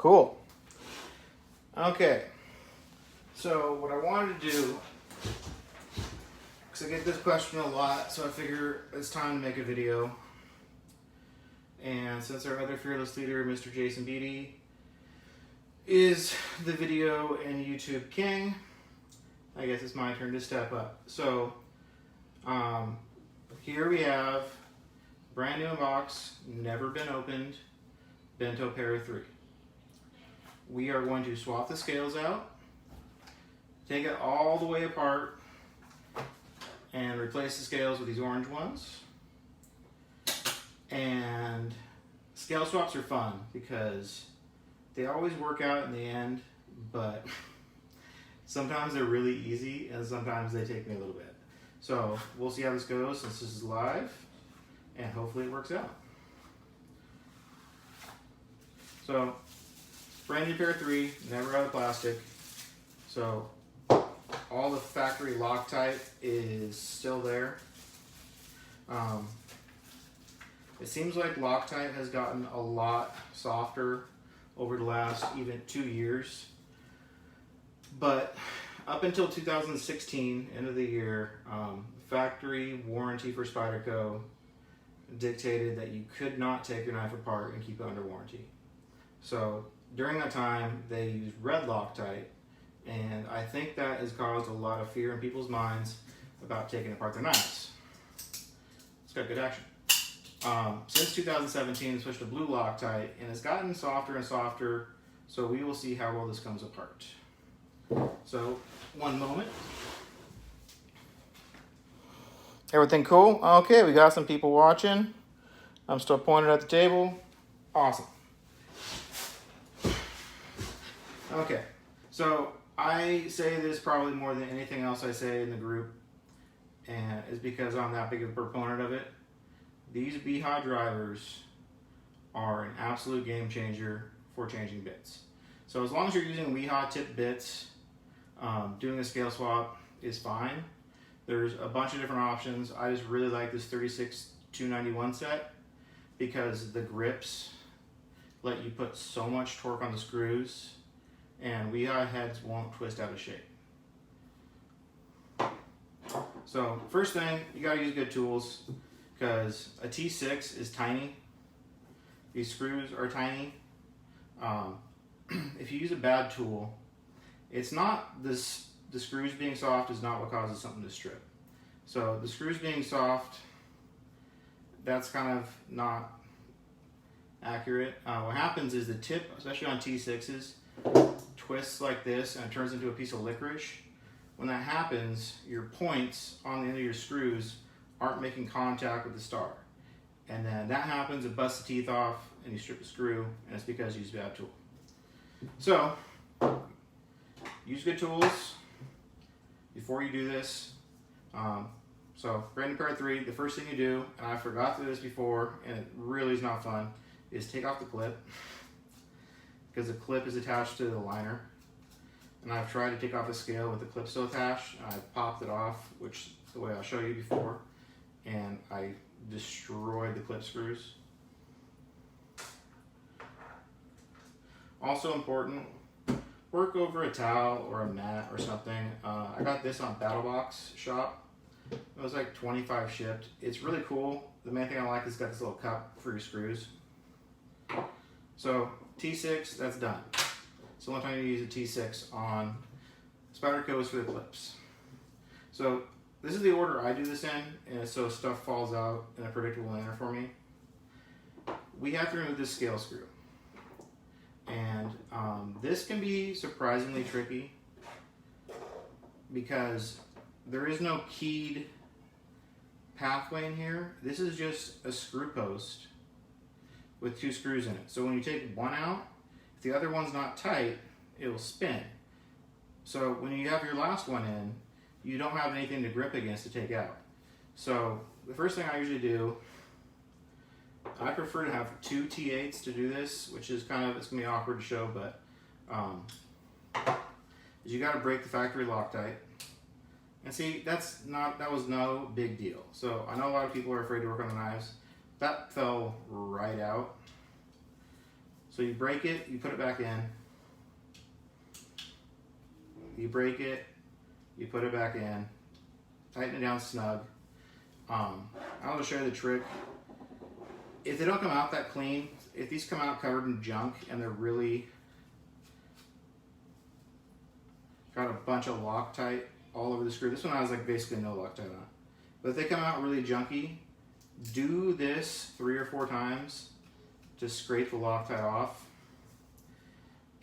Cool. Okay. So what I wanted to do, because I get this question a lot, so I figure it's time to make a video. And since our other fearless leader, Mr. Jason Beatty, is the video and YouTube king, I guess it's my turn to step up. So here we have brand new in box, never been opened, Bento Para 3. We are going to swap the scales out, take it all the way apart, and replace the scales with these orange ones. And scale swaps are fun because they always work out in the end, but sometimes they're really easy and sometimes they take me a little bit. So we'll see how this goes since this is live, and hopefully it works out. So brand new Para 3, never out of plastic. So all the factory Loctite is still there. It seems like Loctite has gotten a lot softer over the last even 2 years. But up until 2016, end of the year, factory warranty for Spyderco dictated that you could not take your knife apart and keep it under warranty. So during that time, they used red Loctite, and I think that has caused a lot of fear in people's minds about taking apart their knives. It's got good action. Since 2017, it's switched to blue Loctite, and it's gotten softer and softer, so we will see how well this comes apart. So, one moment. Everything cool? Okay, we got some people watching. I'm still pointed at the table. Awesome. Okay, so I say this probably more than anything else I say in the group, and it's because I'm that big of a proponent of it. These Beha drivers are an absolute game changer for changing bits. So as long as you're using Beha tip bits, doing a scale swap is fine. There's a bunch of different options. I just really like this 36-291 set because the grips let you put so much torque on the screws, and Beha heads won't twist out of shape. So first thing, you gotta use good tools, because a T6 is tiny. These screws are tiny. If you use a bad tool, it's not this. The screws being soft is not what causes something to strip. So the screws being soft, that's kind of not accurate. What happens is the tip, especially on T6s, twists like this and it turns into a piece of licorice. When that happens, your points on the end of your screws aren't making contact with the star. And then that happens, it busts the teeth off, and you strip a screw, and it's because you used a bad tool. So, use good tools before you do this. So, brand new Para 3, the first thing you do, and I forgot to do this before, and it really is not fun, is take off the clip, because the clip is attached to the liner. And I've tried to take off the scale with the clip still attached, and I popped it off, which is the way I'll show you before, and I destroyed the clip screws. Also important, work over a towel or a mat or something. I got this on BattleBox shop. It was like 25 shipped. It's really cool. The main thing I like is it's got this little cup for your screws. So T6, that's done. So the only time you use a T6 on Spyderco is for the clips. So this is the order I do this in, and so stuff falls out in a predictable manner for me. We have to remove this scale screw. And this can be surprisingly tricky because there is no keyed pathway in here. This is just a screw post with 2 screws in it. So when you take one out, if the other one's not tight, it will spin. So when you have your last one in, you don't have anything to grip against to take out. So the first thing I usually do, I prefer to have 2 T8s to do this, which is kind of, it's gonna be awkward to show, but is you gotta break the factory Loctite. And see, that was no big deal. So I know a lot of people are afraid to work on the knives. That fell right out. So you break it, you put it back in. You break it, you put it back in. Tighten it down snug. I'm going to show you the trick. If they don't come out that clean, if these come out covered in junk and they're really got a bunch of Loctite all over the screw. This one has like basically no Loctite on it. But if they come out really junky, do this 3 or 4 times to scrape the Loctite off.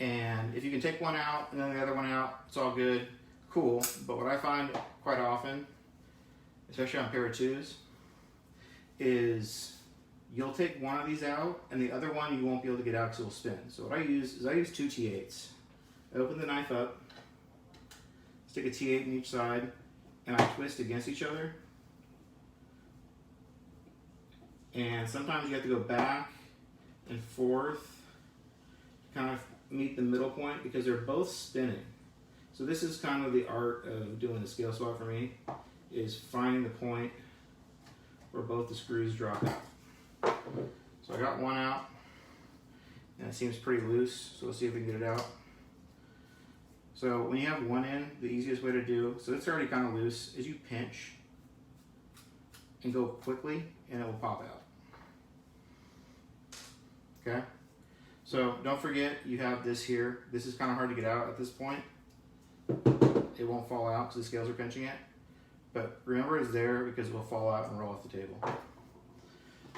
And if you can take one out and then the other one out, it's all good, cool. But what I find quite often, especially on Para 2s, is you'll take one of these out and the other one you won't be able to get out because it will spin. So what I use is I use 2 T8s. I open the knife up, stick a T8 in each side, and I twist against each other. And sometimes you have to go back and forth to kind of meet the middle point because they're both spinning. So this is kind of the art of doing the scale swap for me, is finding the point where both the screws drop out. So I got one out, and it seems pretty loose, so let's see if we can get it out. So when you have one in, the easiest way to do, so it's already kind of loose, is you pinch and go quickly and it will pop out. Okay? So don't forget you have this here. This is kind of hard to get out at this point. It won't fall out because the scales are pinching it. But remember it's there because it will fall out and roll off the table.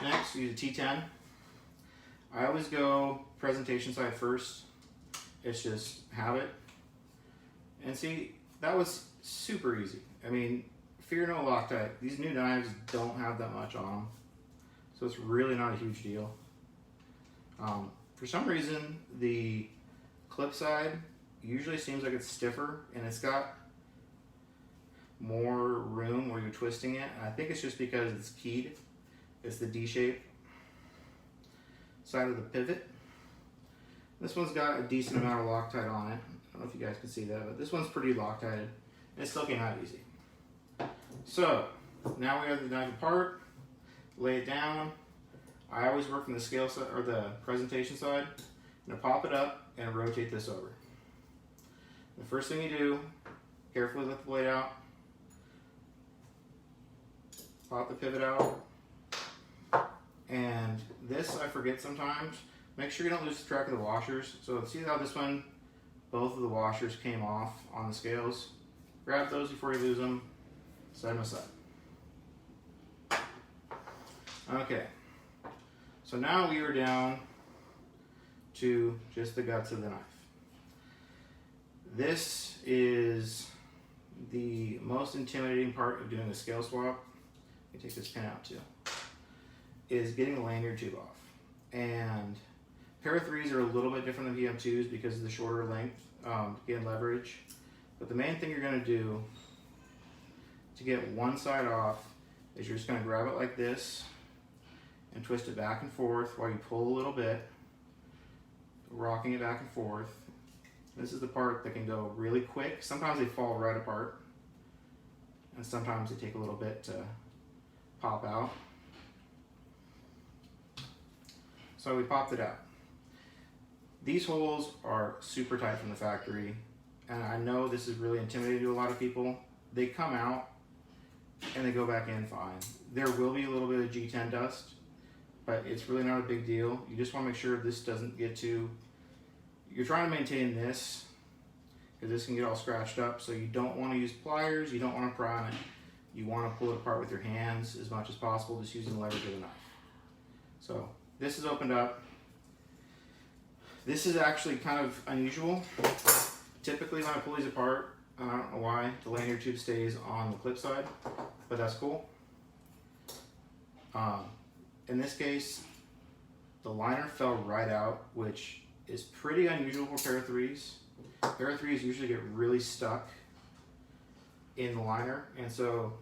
Next, use a T10. I always go presentation side first. It's just habit. And see, that was super easy. I mean, fear no Loctite. These new knives don't have that much on them. So it's really not a huge deal. For some reason, the clip side usually seems like it's stiffer and it's got more room where you're twisting it. And I think it's just because it's keyed. It's the D-shape side of the pivot. This one's got a decent amount of Loctite on it. I don't know if you guys can see that, but this one's pretty Loctited. And it still came out easy. So, now we have the knife apart. Lay it down. I always work from the scale side, or the presentation side. I'm gonna pop it up and rotate this over. The first thing you do, carefully lift the blade out. Pop the pivot out. And this I forget sometimes. Make sure you don't lose track of the washers. So see how this one, both of the washers came off on the scales. Grab those before you lose them, side by side. Okay, so now we are down to just the guts of the knife. This is the most intimidating part of doing a scale swap. Let me take this pin out too. Is getting the lanyard tube off. And Para 3s are a little bit different than VM2s because of the shorter length to gain leverage. But the main thing you're going to do to get one side off is you're just going to grab it like this and twist it back and forth while you pull a little bit, rocking it back and forth. This is the part that can go really quick. Sometimes they fall right apart, and sometimes they take a little bit to pop out. So we popped it out. These holes are super tight from the factory, and I know this is really intimidating to a lot of people. They come out and they go back in fine. There will be a little bit of G10 dust, but it's really not a big deal. You just want to make sure this doesn't get too, you're trying to maintain this because this can get all scratched up, so you don't want to use pliers, you don't want to pry on it. You want to pull it apart with your hands as much as possible, just using the leverage of the knife. So this is opened up. This is actually kind of unusual. Typically when I pull these apart, I don't know why, the lanyard tube stays on the clip side, but that's cool. In this case, the liner fell right out, which is pretty unusual for Para 3s. Para 3s usually get really stuck in the liner, and so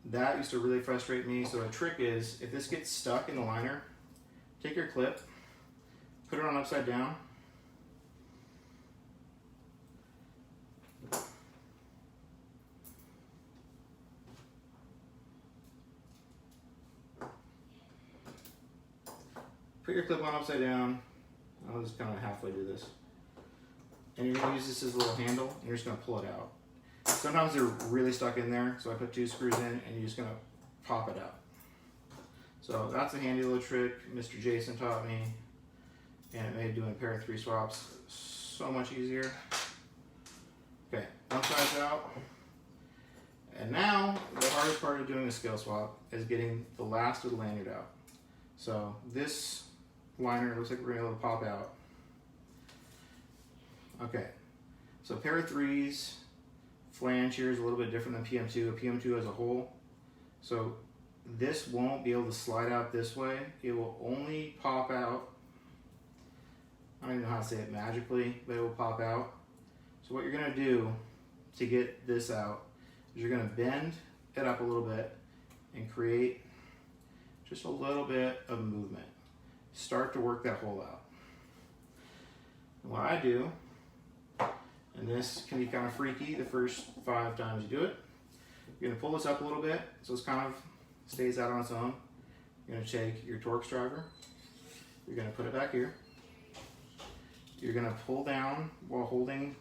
that used to really frustrate me. So a trick is, if this gets stuck in the liner, take your clip, put it on upside down, put your clip on upside down, I'll just kind of halfway do this. And you're going to use this as a little handle, and you're just going to pull it out. Sometimes they're really stuck in there, so I put 2 screws in, and you're just going to pop it out. So that's a handy little trick Mr. Jason taught me, and it made doing a pair of 3 swaps so much easier. Okay, one side's out. And now, the hardest part of doing a scale swap is getting the last of the lanyard out. So this liner looks like we're going to be able to pop out. Okay, so pair of 3s, flange here is a little bit different than PM2. A PM2 has a hole. So this won't be able to slide out this way. It will only pop out, I don't even know how to say it magically, but it will pop out. So what you're going to do to get this out is you're going to bend it up a little bit and create just a little bit of movement. Start to work that hole out. And what I do, and this can be kind of freaky the first 5 times you do it, you're going to pull this up a little bit so it's kind of stays out on its own. You're going to take your Torx driver, you're going to put it back here, you're going to pull down while holding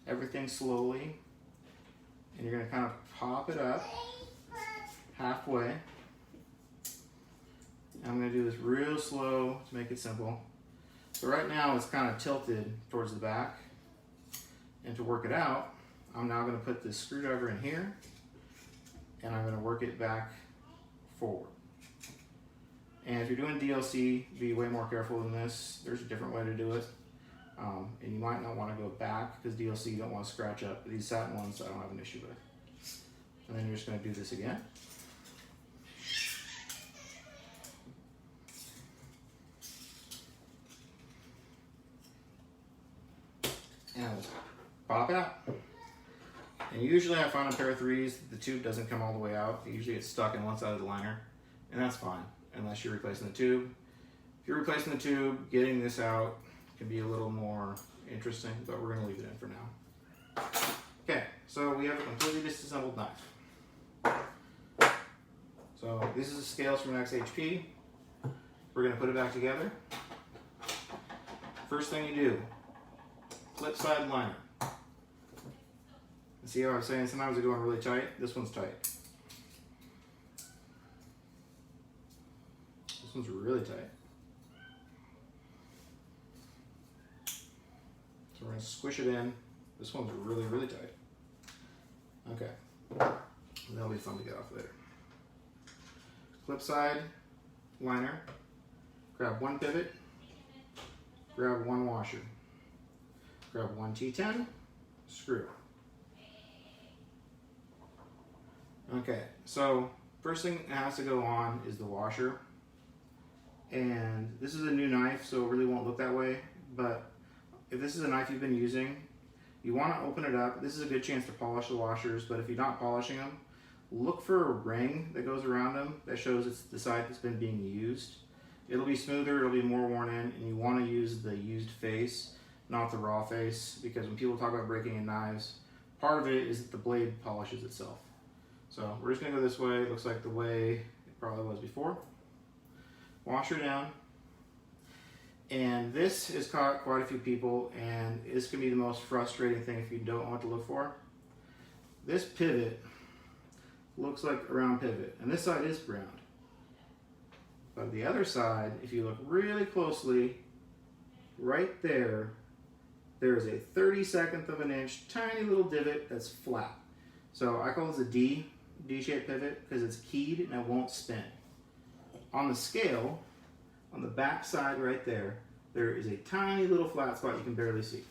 everything slowly, and you're going to kind of pop it up halfway. And I'm going to do this real slow to make it simple. So right now it's kind of tilted towards the back, and to work it out, I'm now going to put this screwdriver in here, and I'm going to work it back forward. And if you're doing DLC, be way more careful than this. There's a different way to do it. And you might not want to go back, because DLC you don't want to scratch up. But these satin ones I don't have an issue with. And then you're just going to do this again. And pop out. And usually I find on pair of 3s, the tube doesn't come all the way out. It usually gets stuck in one side of the liner, and that's fine, unless you're replacing the tube. If you're replacing the tube, getting this out can be a little more interesting, but we're gonna leave it in for now. Okay, so we have a completely disassembled knife. So this is the scales from an XHP. We're gonna put it back together. First thing you do, flip side liner. See how I was saying sometimes they go in really tight? This one's tight. This one's really tight. So we're going to squish it in. This one's really, really tight. Okay. That'll be fun to get off later. Flip side liner. Grab 1 pivot. Grab 1 washer. Grab 1 T10. Screw. Okay, so first thing that has to go on is the washer. And this is a new knife, so it really won't look that way. But if this is a knife you've been using, you want to open it up. This is a good chance to polish the washers, but if you're not polishing them, look for a ring that goes around them that shows it's the side that's been being used. It'll be smoother, it'll be more worn in, and you want to use the used face, not the raw face, because when people talk about breaking in knives, part of it is that the blade polishes itself. So we're just going to go this way. It looks like the way it probably was before. Washer down. And this has caught quite a few people, and this can be the most frustrating thing if you don't know what to look for. This pivot looks like a round pivot, and this side is round. But the other side, if you look really closely, right there, there's a 32nd of an inch tiny little divot that's flat. So I call this a D-shaped pivot because it's keyed and it won't spin. On the scale, on the back side right there, there is a tiny little flat spot you can barely see.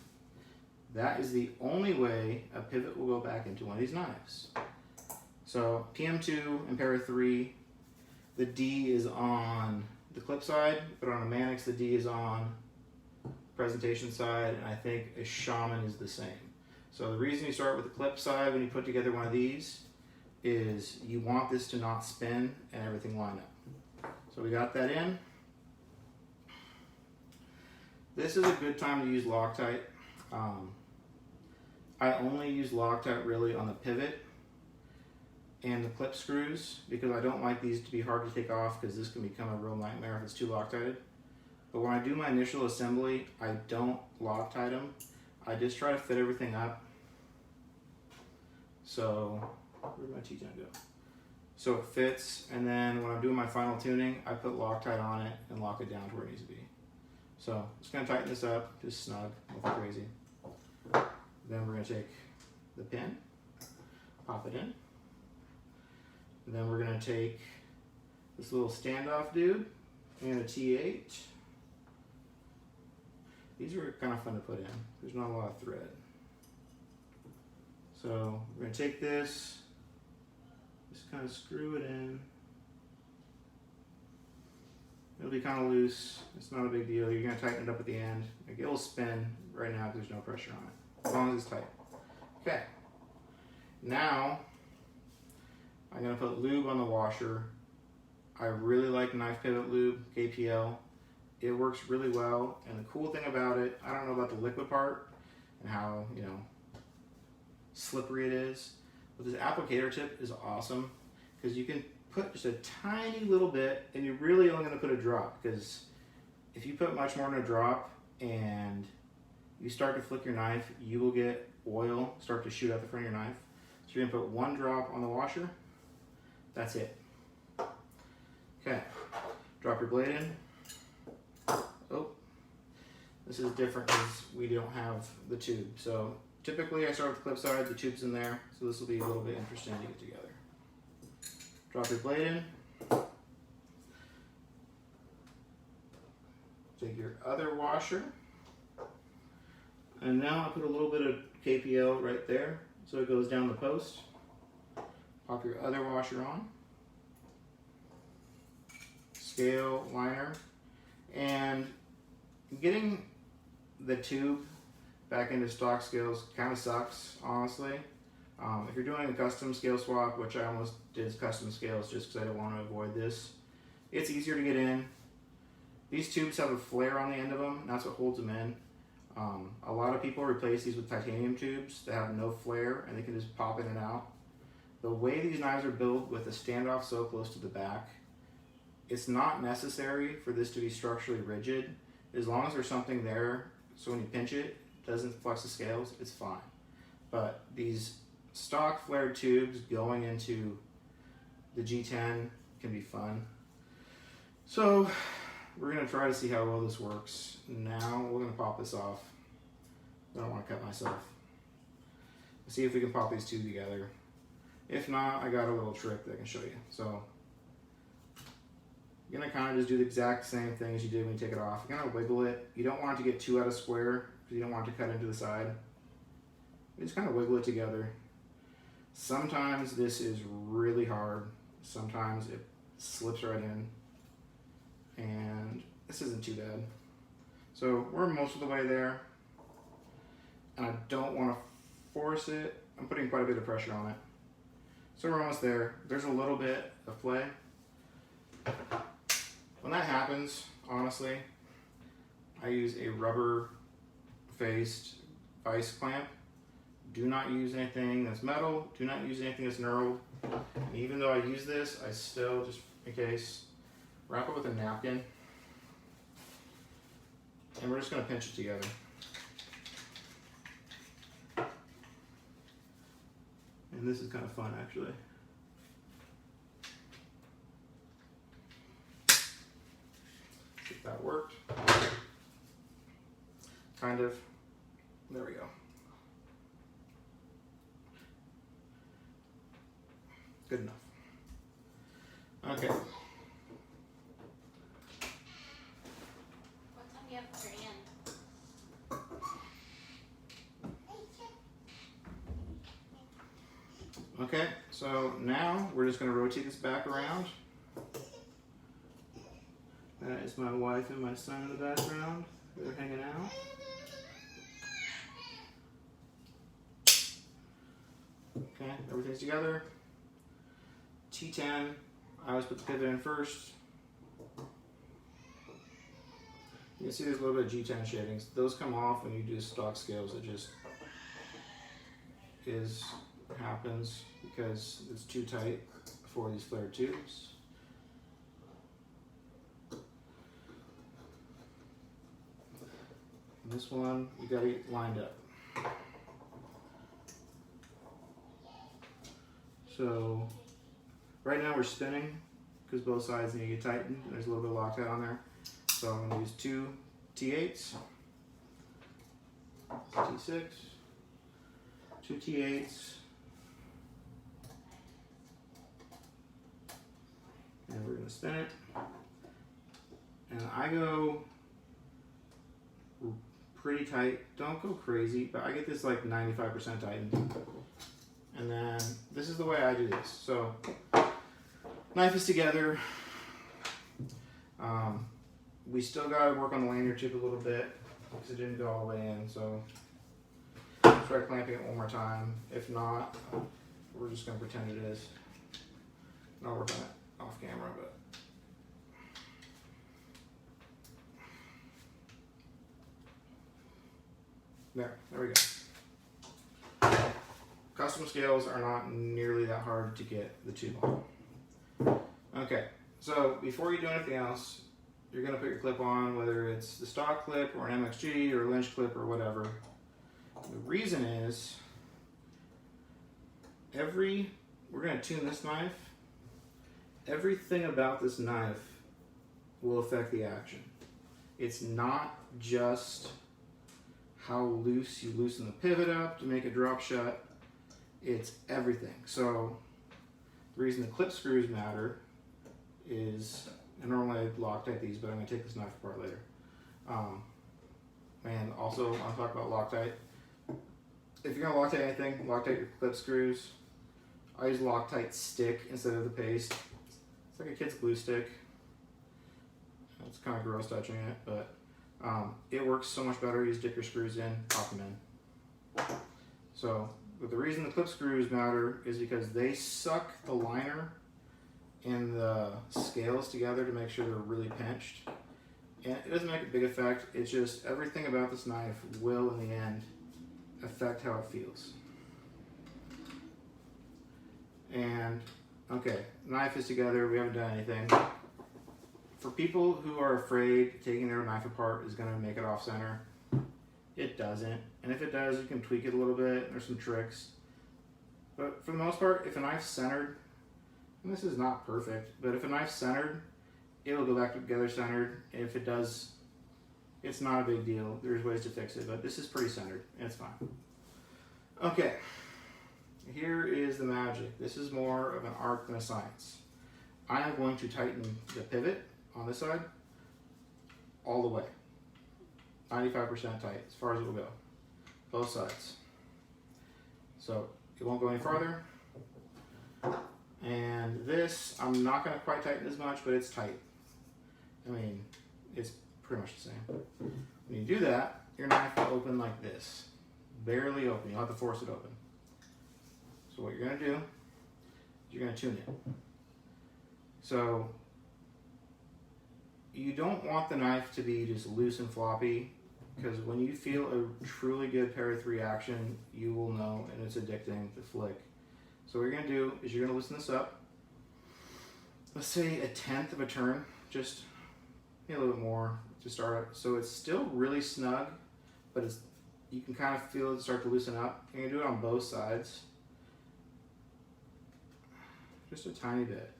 That is the only way a pivot will go back into one of these knives. So PM2 and Para 3, the D is on the clip side, but on a Mannix the D is on presentation side, and I think a Shaman is the same. So the reason you start with the clip side when you put together one of these is you want this to not spin and everything line up. So we got that in. This is a good time to use Loctite. I only use Loctite really on the pivot and the clip screws because I don't like these to be hard to take off because this can become a real nightmare if it's too Loctited. But when I do my initial assembly, I don't Loctite them. I just try to fit everything up. So, where'd my T10 go? So it fits, and then when I'm doing my final tuning, I put Loctite on it and lock it down to where it needs to be. So, just gonna tighten this up, just snug, nothing crazy. Then we're gonna take the pin, pop it in. And then we're gonna take this little standoff dude and a T8. These are kind of fun to put in. There's not a lot of thread. So we're gonna take this, just kind of screw it in. It'll be kind of loose. It's not a big deal. You're gonna tighten it up at the end. Like, it'll spin right now if there's no pressure on it, as long as it's tight. Okay. Now I'm gonna put lube on the washer. I really like Knife Pivot Lube, KPL. It works really well, and the cool thing about it, I don't know about the liquid part and how, you know, slippery it is, but this applicator tip is awesome because you can put just a tiny little bit, and you're really only going to put a drop, because if you put much more than a drop and you start to flick your knife, you will get oil start to shoot out the front of your knife. So you're going to put one drop on the washer. That's it. Okay, drop your blade in. Oh, this is different because we don't have the tube. So typically I start with the clip side, the tube's in there, so this will be a little bit interesting to get together. Drop your blade in. Take your other washer. And now I put a little bit of KPL right there, so it goes down the post. Pop your other washer on. Scale, liner, and getting the tube back into stock scales kind of sucks, honestly. If you're doing a custom scale swap, which I almost did custom scales just because I don't want to avoid this, it's easier to get in. These tubes have a flare on the end of them, and that's what holds them in. A lot of people replace these with titanium tubes that have no flare, and they can just pop in and out. The way these knives are built with the standoff so close to the back, it's not necessary for this to be structurally rigid. As long as there's something there, so when you pinch it, it doesn't flex the scales, it's fine. But these stock flared tubes going into the G10 can be fun. So we're gonna try to see how well this works. Now we're gonna pop this off. I don't want to cut myself. Let's see if we can pop these two together. If not, I got a little trick that I can show you. So you're gonna kind of just do the exact same thing as you did when you take it off. You're gonna wiggle it. You don't want it to get too out of square because you don't want it to cut into the side. You just kind of wiggle it together. Sometimes this is really hard. Sometimes it slips right in. And this isn't too bad. So we're most of the way there. And I don't want to force it. I'm putting quite a bit of pressure on it. So we're almost there. There's a little bit of play. When that happens, honestly, I use a rubber-faced vice clamp. Do not use anything that's metal. Do not use anything that's knurled. And even though I use this, I still, just in case, wrap it with a napkin. And we're just going to pinch it together. And this is kind of fun, actually. If that worked. Kind of. There we go. Good enough. Okay. What time do you have for your hand? Okay, so now we're just going to rotate this back around. That is my wife and my son in the background. They're hanging out. Okay, everything's together. T10, I always put the pivot in first. You can see there's a little bit of G10 shadings. Those come off when you do stock scales. It just happens because it's too tight for these flared tubes. And this one, you gotta get lined up. So right now we're spinning because both sides need to get tightened. There's a little bit of Loctite on there. So I'm gonna use 2 T8s, T6, 2 T8s, and we're gonna spin it. And I go pretty tight. Don't go crazy, but I get this like 95% tightened. And then this is the way I do this. So knife is together. We still got to work on the lanyard tip a little bit because it didn't go all the way in. So try clamping it one more time. If not, we're just going to pretend it is. And I'll work on it off camera, but. There we go. Custom scales are not nearly that hard to get the tube on. Okay, so before you do anything else, you're going to put your clip on, whether it's the stock clip or an MXG or a Lynch clip or whatever. The reason is, we're going to tune this knife. Everything about this knife will affect the action. It's not just how loose you loosen the pivot up to make it drop shut. It's everything. So the reason the clip screws matter is, and normally I Loctite these, but I'm going to take this knife apart later. And also, I'll talk about Loctite. If you're going to Loctite anything, Loctite your clip screws. I use Loctite stick instead of the paste. It's like a kid's glue stick. It's kind of gross touching it, but it works so much better. You just dip your screws in, pop them in. So, but the reason the clip screws matter is because they suck the liner and the scales together to make sure they're really pinched. And it doesn't make a big effect. It's just everything about this knife will, in the end, affect how it feels. And, okay, knife is together. We haven't done anything. For people who are afraid taking their knife apart is going to make it off center, it doesn't. And if it does, you can tweak it a little bit. There's some tricks. But for the most part, if a knife's centered, and this is not perfect, but if a knife's centered, it will go back together centered. And if it does, it's not a big deal. There's ways to fix it, but this is pretty centered, and it's fine. Okay, here is the magic. This is more of an art than a science. I am going to tighten the pivot on this side all the way. 95% tight, as far as it will go. Both sides. So it won't go any farther. And this, I'm not going to quite tighten as much, but it's tight. I mean, it's pretty much the same. When you do that, your knife will open like this. Barely open. You'll have to force it open. So what you're going to do is you're going to tune it. So you don't want the knife to be just loose and floppy, because when you feel a truly good Para 3 action, you will know, and it's addicting to flick. So what you're going to do is you're going to loosen this up. Let's say 1/10 of a turn, just a little bit more to start it. So it's still really snug, but you can kind of feel it start to loosen up. You're going to do it on both sides. Just a tiny bit.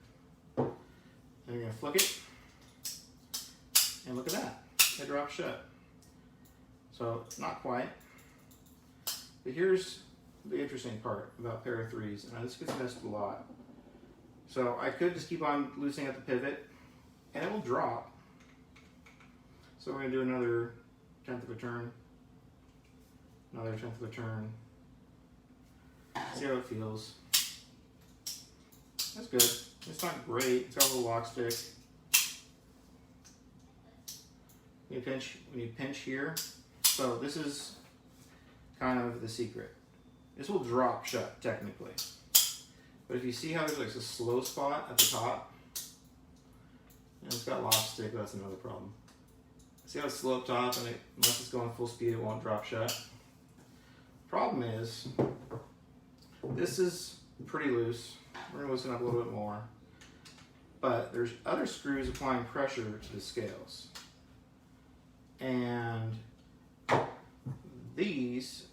And you're going to flick it. And look at that. It drops shut. So, not quite. But here's the interesting part about Para 3s. Now, this gets missed a lot. So, I could just keep on loosening at the pivot, and it will drop. So, we're going to do another 1/10 of a turn. Another 1/10 of a turn. See how it feels. That's good. It's not great. It's got a little lock stick. When you pinch here, so this is kind of the secret. This will drop shut technically, but if you see how there's like a slow spot at the top, and it's got lock stick, that's another problem. See how it's slow up top, and unless it's going full speed, it won't drop shut. Problem is, this is pretty loose. We're going to loosen up a little bit more, but there's other screws applying pressure to the scales. And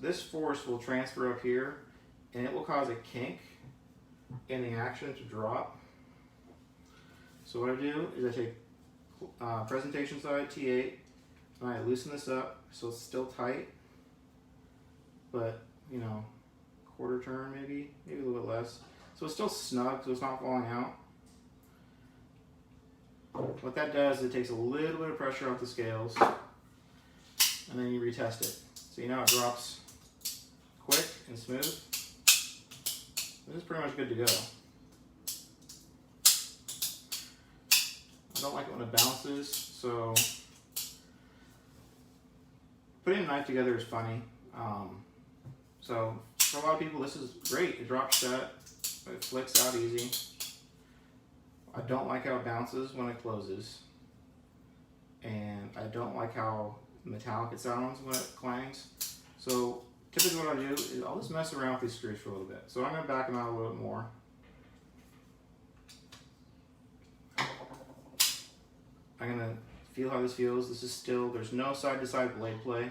this force will transfer up here and it will cause a kink in the action to drop. So what I do is I take presentation side T8 and I loosen this up so it's still tight, but you know, quarter turn maybe a little bit less. So it's still snug, so it's not falling out. What that does is it takes a little bit of pressure off the scales and then you retest it. So you know it drops quick and smooth. This is pretty much good to go. I don't like it when it bounces, so putting a knife together is funny. So for a lot of people this is great. It drops shut, it flicks out easy. I don't like how it bounces when it closes, and I don't like how metallic it sounds when it clangs. So typically what I do is I'll just mess around with these screws for a little bit. So I'm going to back them out a little bit more. I'm going to feel how this feels. This is still, there's no side-to-side blade play,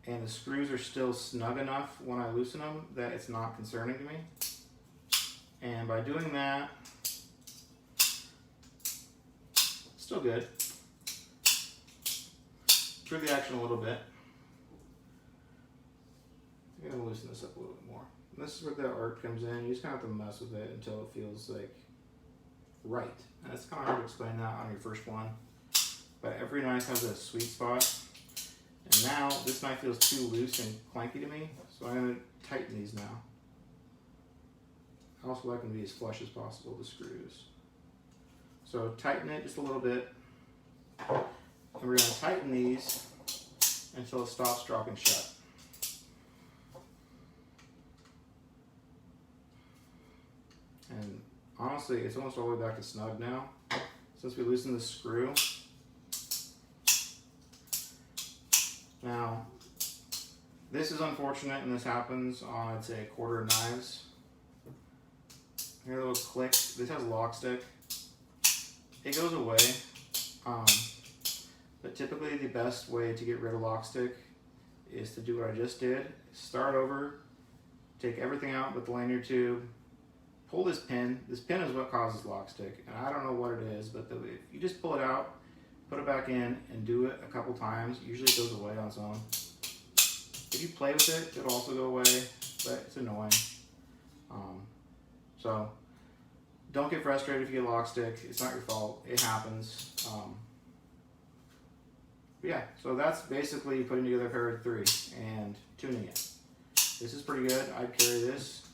and the screws are still snug enough when I loosen them that it's not concerning to me. And by doing that, still good. Through the action a little bit. I'm going to loosen this up a little bit more. And this is where the art comes in. You just kind of have to mess with it until it feels like right. And it's kind of hard to explain that on your first one. But every knife has a sweet spot. And now this knife feels too loose and clanky to me, so I'm going to tighten these now. I also like them to be as flush as possible, the screws. So tighten it just a little bit. And we're going to tighten these until it stops dropping shut. And honestly, it's almost all the way back to snug now. Since we loosened the screw. Now, this is unfortunate, and this happens on, I'd say, quarter knives. Here, a little click. This has lock stick. It goes away, but typically the best way to get rid of lock stick is to do what I just did. Start over, take everything out but the lanyard tube, pull this pin. This pin is what causes lock stick, and I don't know what it is, but if you just pull it out, put it back in, and do it a couple times, usually it goes away on its own. If you play with it, it'll also go away, but it's annoying. So don't get frustrated if you get lock stick. It's not your fault. It happens. But yeah, so that's basically putting together a Para 3 and tuning it. This is pretty good. I'd carry this,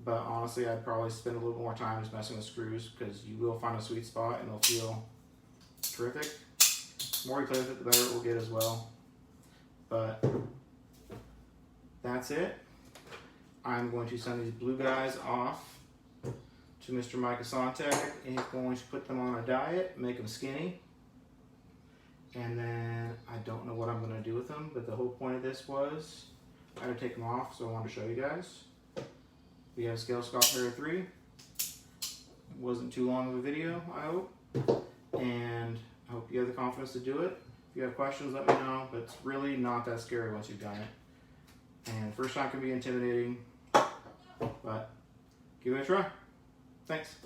but honestly, I'd probably spend a little more time just messing with screws because you will find a sweet spot and it'll feel terrific. The more you play with it, the better it will get as well. But that's it. I'm going to send these blue guys off to Mr. Mike Asante, and he's going to put them on a diet, make them skinny, and then I don't know what I'm going to do with them, but the whole point of this was I had to take them off, so I wanted to show you guys. We have Scale Scout Para 3. It wasn't too long of a video, I hope, and I hope you have the confidence to do it. If you have questions, let me know, but it's really not that scary once you've done it. And first time can be intimidating, but give it a try. Thanks.